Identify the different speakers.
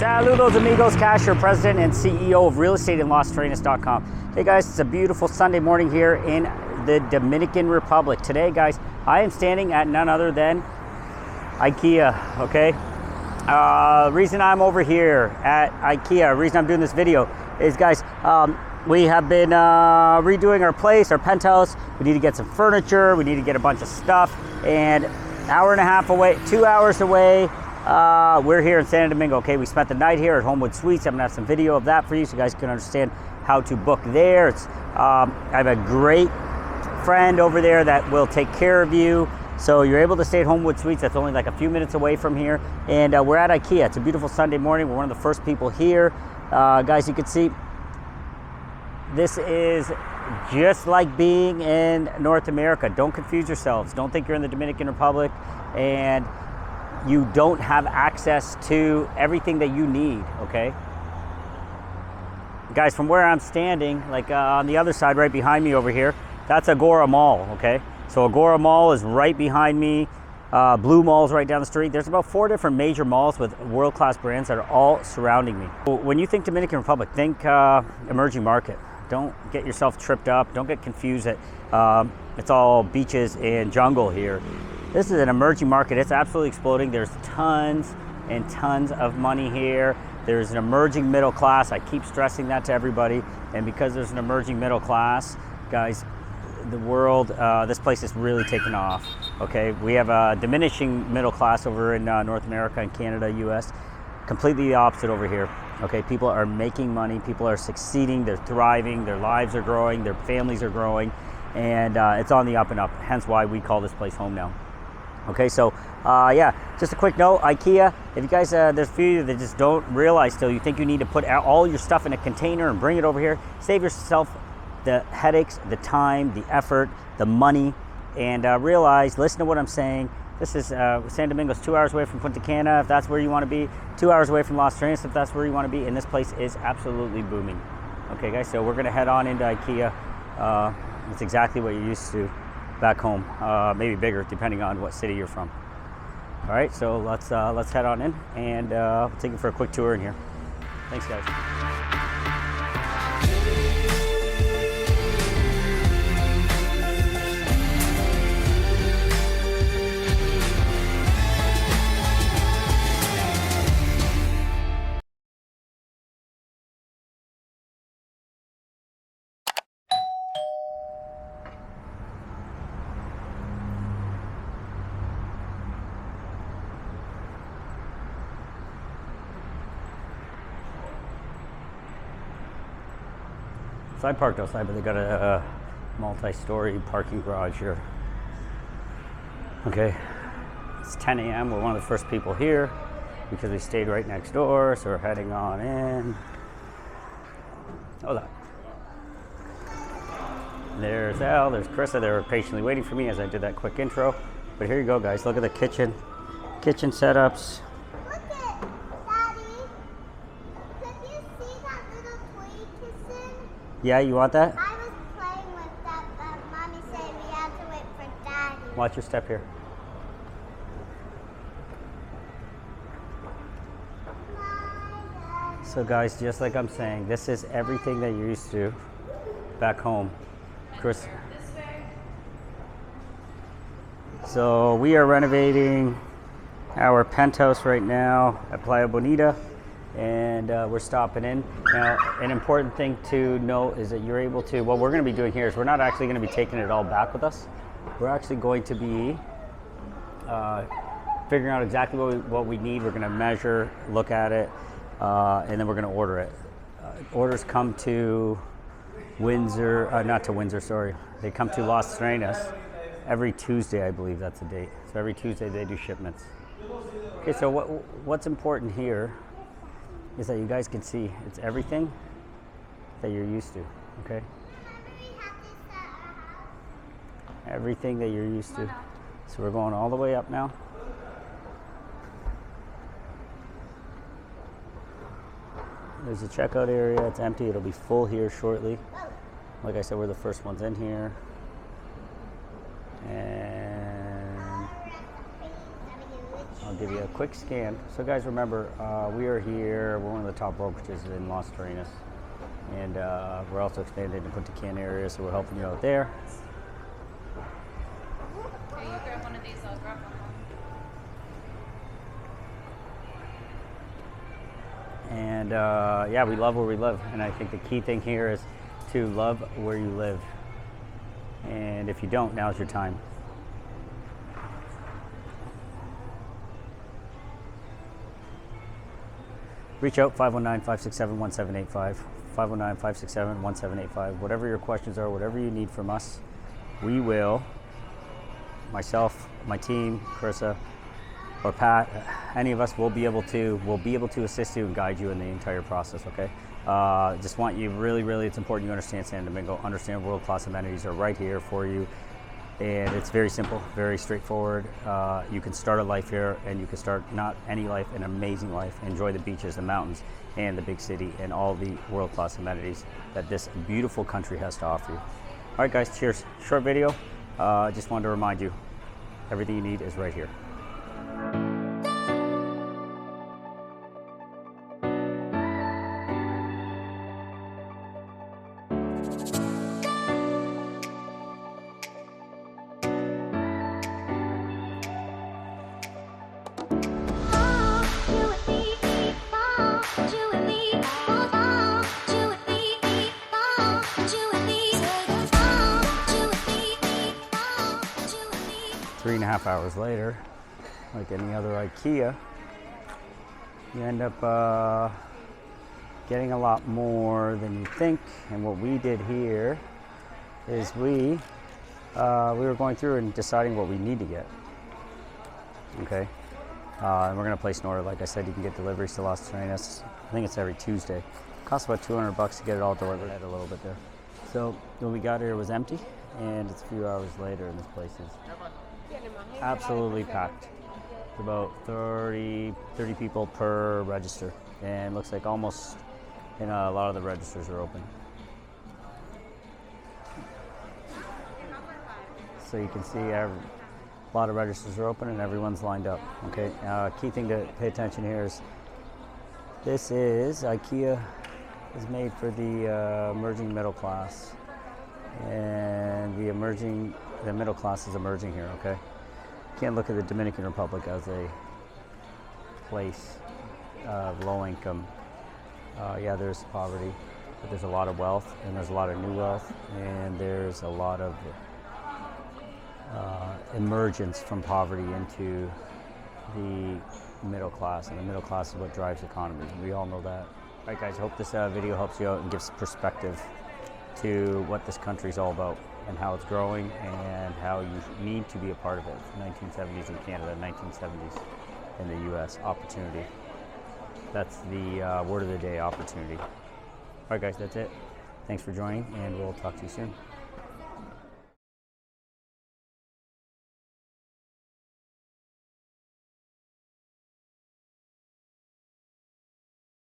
Speaker 1: Saludos amigos, KASH, your president and CEO of realestateinlosterrenas.com. Hey guys, it's a beautiful Sunday morning here in the Dominican Republic. Today guys, I am standing at none other than Ikea, okay? Reason I'm over here at Ikea, reason I'm doing this video is guys, we have been redoing our place, our penthouse. We need to get some furniture, we need to get a bunch of stuff, and hour and a half away, 2 hours away, we're here in Santo Domingo, okay? We spent the night here at Homewood Suites. I'm gonna have some video of that for you so you guys can understand how to book there. It's, I have a great friend over there that will take care of you. So you're able to stay at Homewood Suites. That's only like a few minutes away from here. And we're at Ikea. It's a beautiful Sunday morning. We're one of the first people here. Guys, you can see, this is just like being in North America. Don't confuse yourselves. Don't think you're in the Dominican Republic and you don't have access to everything that you need, okay? Guys, from where I'm standing, like on the other side right behind me over here, that's Agora Mall, okay? So Agora Mall is right behind me. Blue Mall's right down the street. There's about 4 different major malls with world-class brands that are all surrounding me. When you think Dominican Republic, think emerging market. Don't get yourself tripped up. Don't get confused that it's all beaches and jungle here. This is an emerging market. It's absolutely exploding. There's tons and tons of money here. There's an emerging middle class. I keep stressing that to everybody. And because there's an emerging middle class, guys, the world, this place is really taking off, okay? We have a diminishing middle class over in North America and Canada, US. Completely the opposite over here, okay? People are making money, people are succeeding, they're thriving, their lives are growing, their families are growing, and it's on the up and up, hence why we call this place home now. Okay, so yeah, just a quick note, Ikea, if you guys, there's a few that just don't realize still, you think you need to put all your stuff in a container and bring it over here, save yourself the headaches, the time, the effort, the money, and realize, listen to what I'm saying. This is San Domingo's 2 hours away from Punta Cana, if that's where you want to be, 2 hours away from Los Terrenas, if that's where you want to be, and this place is absolutely booming. Okay guys, so we're gonna head on into Ikea. It's exactly what you're used to back home, maybe bigger depending on what city you're from. All right, so let's head on in and we'll take you for a quick tour in here. Thanks guys. So I parked outside, but they got a multi-story parking garage here. Okay, it's 10 a.m. We're one of the first people here because we stayed right next door, so we're heading on in. Hold on. There's Al, there's Carissa. They were patiently waiting for me as I did that quick intro. But here you go, guys. Look at the kitchen setups. Yeah, you want that?
Speaker 2: I was playing with that, but Mommy said we had to wait for Daddy.
Speaker 1: Watch your step here. So guys, just like I'm saying, this is everything that you're used to back home. Chris. So we are renovating our penthouse right now at Playa Bonita. And we're stopping in. Now, an important thing to note is that you're able to, what we're gonna be doing here is we're not actually gonna be taking it all back with us. We're actually going to be figuring out exactly what we need. We're gonna measure, look at it, and then we're gonna order it. Orders come to Windsor, not to Windsor, sorry. They come to Los Terrenas every Tuesday, I believe that's the date. So every Tuesday they do shipments. Okay, so what's important here is that you guys can see it's everything that you're used to, okay? Everything that you're used to. So we're going all the way up now. There's a checkout area, it's empty, it'll be full here shortly. Like I said, we're the first ones in here. And I'll give you a quick scan. So guys, remember, we are here, we're one of the top brokerages in Las Terrenas. And we're also expanding to PUNTA CANA area, so we're helping you out there.
Speaker 3: Okay, you grab one of these, I'll grab one.
Speaker 1: And yeah, we love where we live. And I think the key thing here is to love where you live. And if you don't, now's your time. Reach out, 519-567-1785, 519-567-1785. Whatever your questions are, whatever you need from us, we will, myself, my team, Carissa, or Pat, any of us will be able to assist you and guide you in the entire process, okay? Just want you really, it's important you understand Santo Domingo, understand world-class amenities are right here for you. And it's very simple, very straightforward. You can start a life here, and you can start not any life, an amazing life. Enjoy the beaches, the mountains, and the big city, and all the world-class amenities that this beautiful country has to offer you. All right, guys, cheers. Short video. Just wanted to remind you, everything you need is right here. 3.5 hours later, like any other Ikea, you end up getting a lot more than you think. And what we did here is we were going through and deciding what we need to get. Okay, and we're gonna place an order. Like I said, you can get deliveries to Las Terrenas. I think it's every Tuesday. It costs about $200 to get it all delivered. Add a little bit there. So when we got here, it was empty, and it's a few hours later, and this place is absolutely packed. It's about 30 people per register, and looks like almost a lot of the registers are open. So you can see a lot of registers are open and everyone's lined up. Okay, key thing to pay attention here is this is Ikea is made for the emerging middle class, and the middle class is emerging here. Okay, can't look at the Dominican Republic as a place of low income. Yeah, there's poverty, but there's a lot of wealth, and there's a lot of new wealth, and there's a lot of emergence from poverty into the middle class, and the middle class is what drives the economy. We all know that. All right, guys, hope this video helps you out and gives perspective to what this country is all about and how it's growing and how you need to be a part of it. 1970s in Canada, 1970s in the U.S. Opportunity. That's the word of the day, opportunity. All right, guys, that's it. Thanks for joining, and we'll talk to you soon.